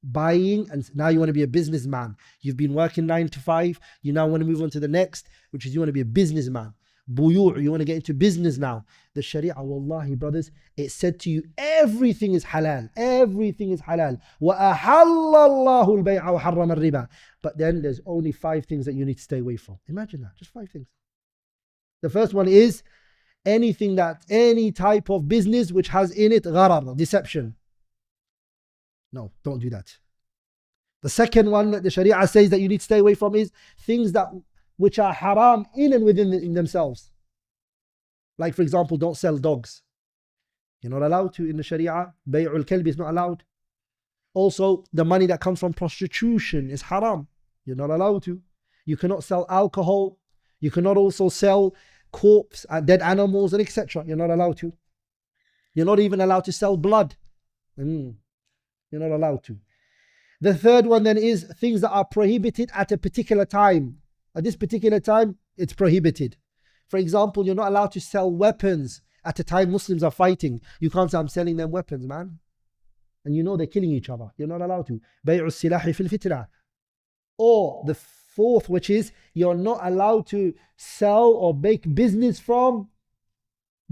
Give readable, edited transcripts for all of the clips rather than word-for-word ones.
Buying, and now you want to be a businessman. You've been working 9 to 5. You now want to move on to the next, which is you want to be a businessman. Buyu', you want to get into business now. The Sharia, wallahi, brothers, it said to you, everything is halal. Everything is halal. وَأَحَلَّ اللَّهُ الْبَيْعَ وَحَرَّمَ الرِّبَى. But then there's only 5 things that you need to stay away from. Imagine that, just 5 things. The first one is any type of business which has in it gharar, deception. No, don't do that. The second one that the Sharia says that you need to stay away from is things which are haram in and within themselves. Like, for example, don't sell dogs. You're not allowed to in the Sharia. Bay'ul kalb is not allowed. Also, the money that comes from prostitution is haram. You're not allowed to. You cannot sell alcohol. You cannot also sell corpse, dead animals, and etc. You're not allowed to. You're not even allowed to sell blood. You're not allowed to. The third one then is things that are prohibited at a particular time. At this particular time, it's prohibited. For example, you're not allowed to sell weapons at a time Muslims are fighting. You can't say, I'm selling them weapons, man. And you know they're killing each other. You're not allowed to. Bay'u silahi fil fitna. Or the fourth, which is you're not allowed to sell or make business from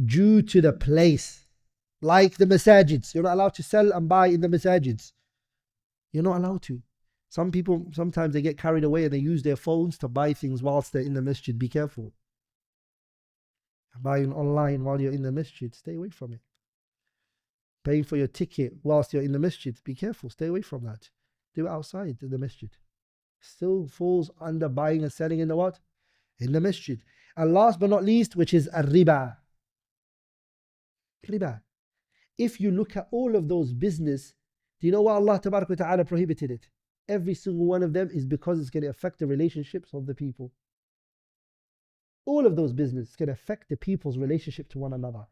due to the place. Like the masajids. You're not allowed to sell and buy in the masajids. You're not allowed to. Some people, sometimes they get carried away and they use their phones to buy things whilst they're in the masjid. Be careful. Buying online while you're in the masjid, stay away from it. Paying for your ticket whilst you're in the masjid, be careful, stay away from that. Do it outside in the masjid. Still falls under buying and selling in the what? In the masjid. And last but not least, which is riba. Riba. If you look at all of those business, do you know why Allah Tabarak wa Ta'ala prohibited it? Every single one of them is because it's going to affect the relationships of the people. All of those businesses can affect the people's relationship to one another.